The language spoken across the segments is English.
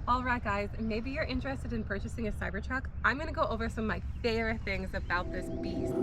Alright guys, maybe you're interested in purchasing a Cybertruck. I'm going to go over some of my favorite things about this beast.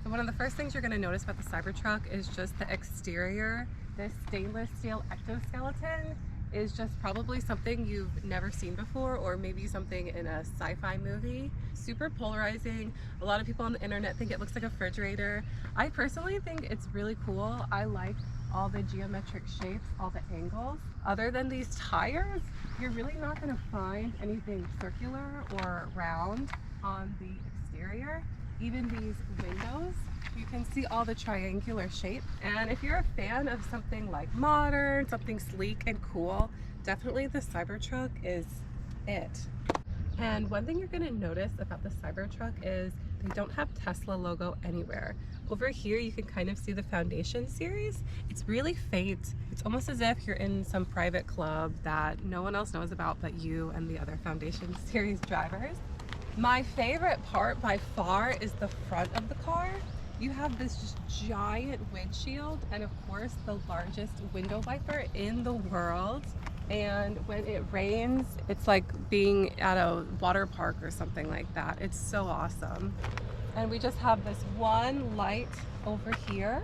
So one of the first things you're going to notice about the Cybertruck is just the exterior. This stainless steel exoskeleton is just probably something you've never seen before, or maybe something in a sci-fi movie. Super polarizing. A lot of people on the internet think it looks like a refrigerator. I personally think it's really cool. I like all the geometric shapes, all the angles. Other than these tires, you're really not going to find anything circular or round on the exterior. Even these windows, you can see all the triangular shape. And if you're a fan of something like modern, something sleek and cool, definitely the Cybertruck is it. And one thing you're going to notice about the Cybertruck is they don't have Tesla logo anywhere. Over here you can kind of see the Foundation series. It's really faint. It's almost as if you're in some private club that no one else knows about but you and the other Foundation series drivers. My favorite part by far is the front of the car. You have this just giant windshield and of course the largest window wiper in the world. And when it rains, it's like being at a water park or something like that. It's so awesome. And we just have this one light over here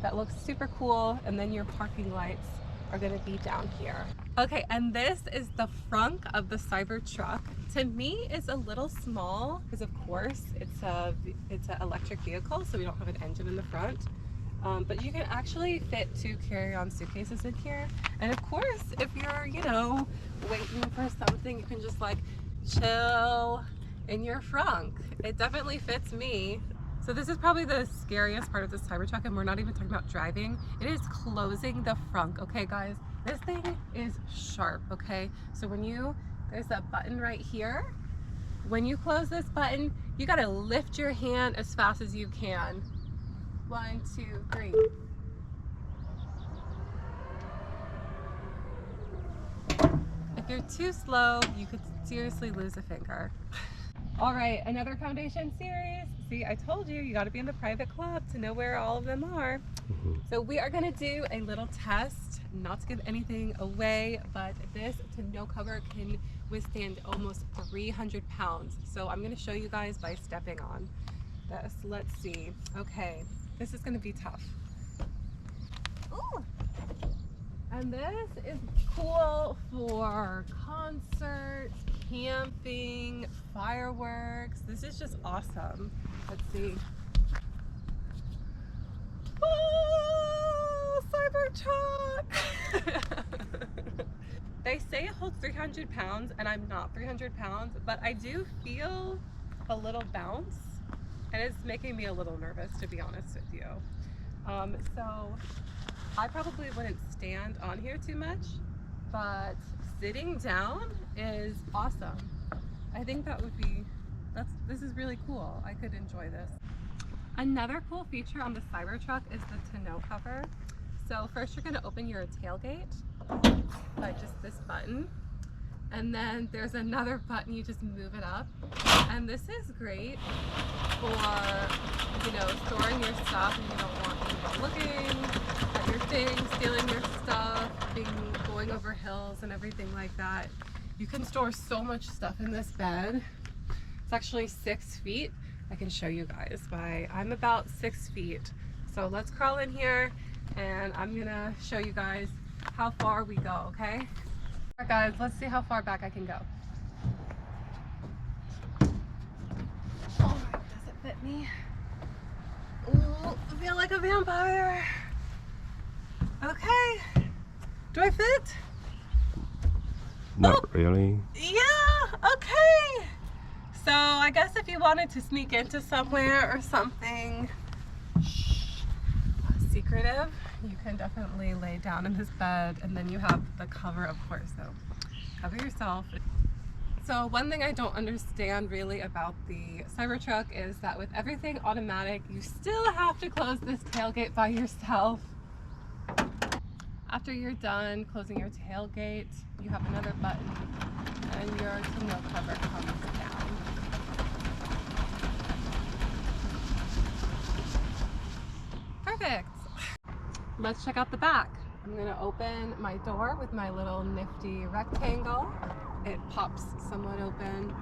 that looks super cool, and then your parking lights are going to be down here. Okay, and this is the frunk of the Cybertruck. To me, it's a little small because, of course, it's an electric vehicle, so we don't have an engine in the front. But you can actually fit 2 carry-on suitcases in here. And of course, if you're, waiting for something, you can just like chill in your frunk. It definitely fits me. So this is probably the scariest part of the Cybertruck, and we're not even talking about driving. It is closing the frunk, okay guys? This thing is sharp, okay? So there's a button right here. When you close this button, you gotta lift your hand as fast as you can. 1, 2, 3. If you're too slow, you could seriously lose a finger. All right, another Foundation series. See, I told you got to be in the private club to know where all of them are. So we are going to do a little test, not to give anything away, but this tonneau cover can withstand almost 300 pounds. So I'm going to show you guys by stepping on this. Let's see. Okay, this is going to be tough. Ooh. And this is cool for concerts, camping, fireworks. This is just awesome. Let's see. Oh, Cybertruck! They say it holds 300 pounds, and I'm not 300 pounds, but I do feel a little bounce, and it's making me a little nervous, to be honest with you. So I probably wouldn't stand on here too much, but sitting down is awesome. I think this is really cool. I could enjoy this. Another cool feature on the Cybertruck is the tonneau cover. So first you're going to open your tailgate by just this button, and then there's another button, you just move it up, and this is great for storing your stuff and you don't want people looking at your things, stealing your stuff, going over hills and everything like that. You can store so much stuff in this bed. It's actually 6 feet. I can show you guys I'm about 6 feet. So let's crawl in here and I'm gonna show you guys how far we go, okay? All right guys, let's see how far back I can go. Oh, does it fit me? Ooh, I feel like a vampire. Okay, do I fit? Not really. Yeah, okay. So I guess if you wanted to sneak into somewhere or something secretive, you can definitely lay down in this bed, and then you have the cover, of course, so cover yourself. So one thing I don't understand really about the Cybertruck is that with everything automatic, you still have to close this tailgate by yourself. After you're done closing your tailgate, you have another button and your tonneau cover comes down. Perfect. Let's check out the back. I'm gonna open my door with my little nifty rectangle. It pops somewhat open.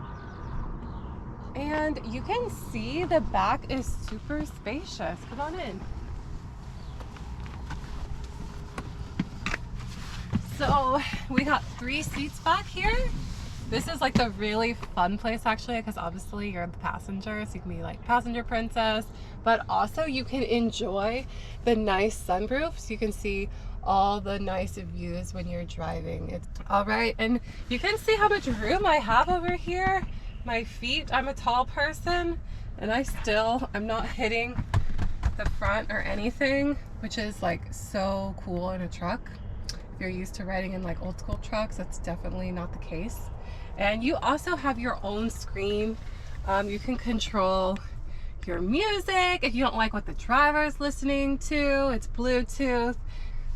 And you can see the back is super spacious. Come on in. So we got 3 seats back here. This is like the really fun place actually, because obviously you're the passenger, so you can be like passenger princess, but also you can enjoy the nice sunroof, so you can see all the nice views when you're driving. It's all right, and you can see how much room I have over here. My feet, I'm a tall person, and I'm not hitting the front or anything, which is like so cool in a truck. If you're used to riding in like old school trucks, that's definitely not the case. And you also have your own screen. You can control your music if you don't like what the driver's listening to. It's Bluetooth.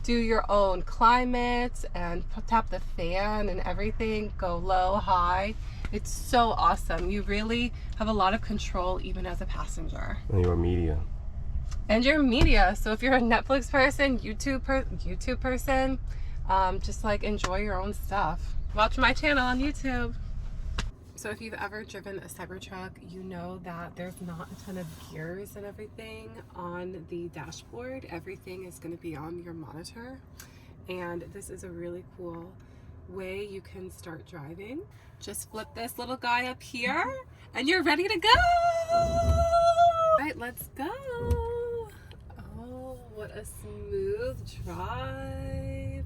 Do your own climate and tap the fan and everything. Go low, high. It's so awesome. You really have a lot of control even as a passenger. And your media. And your media. So if you're a Netflix person, YouTube person, just like enjoy your own stuff. Watch my channel on YouTube. So if you've ever driven a Cybertruck, you know that there's not a ton of gears and everything on the dashboard. Everything is going to be on your monitor. And this is a really cool way you can start driving. Just flip this little guy up here and you're ready to go. All right, let's go. Oh, what a smooth drive.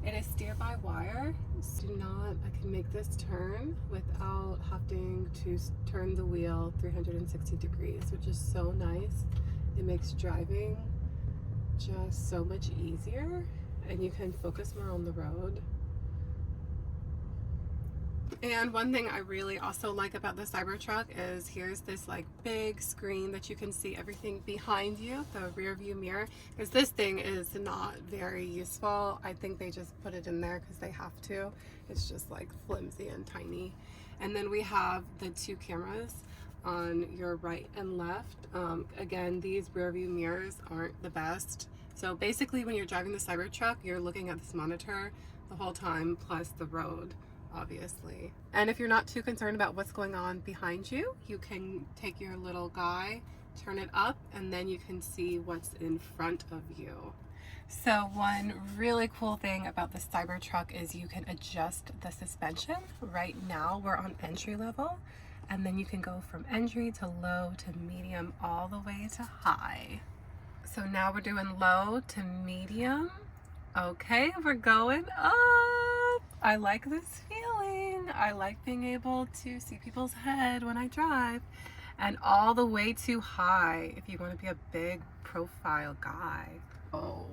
It is steer-by-wire. I can make this turn without having to turn the wheel 360 degrees, which is so nice. It makes driving just so much easier, and you can focus more on the road. And one thing I really also like about the Cybertruck is here's this like big screen that you can see everything behind you, the rear view mirror, because this thing is not very useful. I think they just put it in there because they have to. It's just like flimsy and tiny. And then we have the 2 cameras on your right and left. Again, these rear view mirrors aren't the best. So basically when you're driving the Cybertruck, you're looking at this monitor the whole time, plus the road, obviously. And if you're not too concerned about what's going on behind you, you can take your little guy, turn it up, and then you can see what's in front of you. So one really cool thing about the Cybertruck is you can adjust the suspension. Right now we're on entry level, and then you can go from entry to low to medium all the way to high. So now we're doing low to medium. Okay, we're going up. I like this feeling. I like being able to see people's head when I drive. And all the way to high if you want to be a big profile guy. Oh,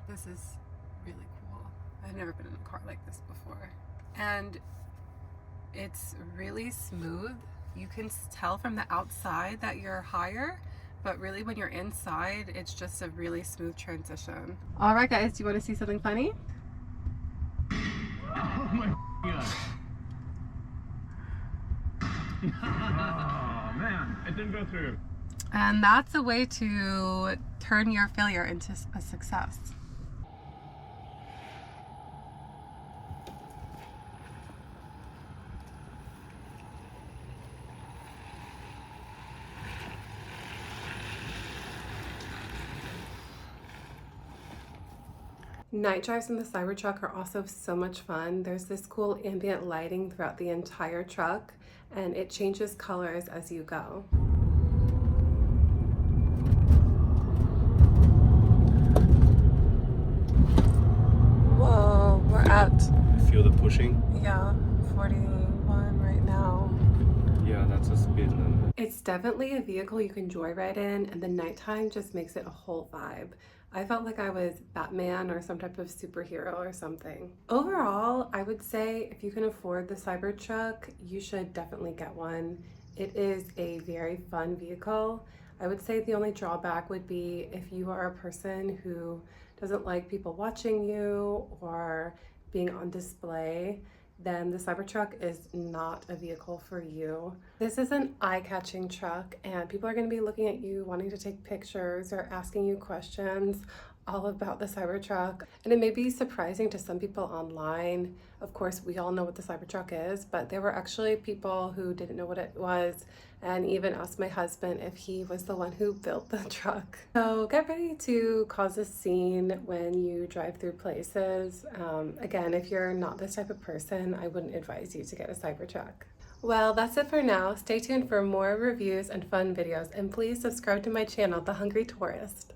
this is really cool. I've never been in a car like this before. And it's really smooth. You can tell from the outside that you're higher, but really when you're inside, it's just a really smooth transition. All right, guys, do you want to see something funny? Oh my God. Oh man, it didn't go through. And that's a way to turn your failure into a success. Night drives in the Cybertruck are also so much fun. There's this cool ambient lighting throughout the entire truck, and it changes colors as you go. Whoa, we're at... Feel the pushing? Yeah, 41 right now. Yeah, that's a speed limit. It's definitely a vehicle you can joyride in, and the nighttime just makes it a whole vibe. I felt like I was Batman or some type of superhero or something. Overall, I would say if you can afford the Cybertruck, you should definitely get one. It is a very fun vehicle. I would say the only drawback would be if you are a person who doesn't like people watching you or being on display, then the Cybertruck is not a vehicle for you. This is an eye-catching truck, and people are going to be looking at you, wanting to take pictures or asking you questions all about the Cybertruck. And it may be surprising to some people online. Of course, we all know what the Cybertruck is, but there were actually people who didn't know what it was and even asked my husband if he was the one who built the truck. So get ready to cause a scene when you drive through places. Again, if you're not this type of person, I wouldn't advise you to get a Cybertruck. Well, that's it for now. Stay tuned for more reviews and fun videos, and please subscribe to my channel, The Hungry Tourist.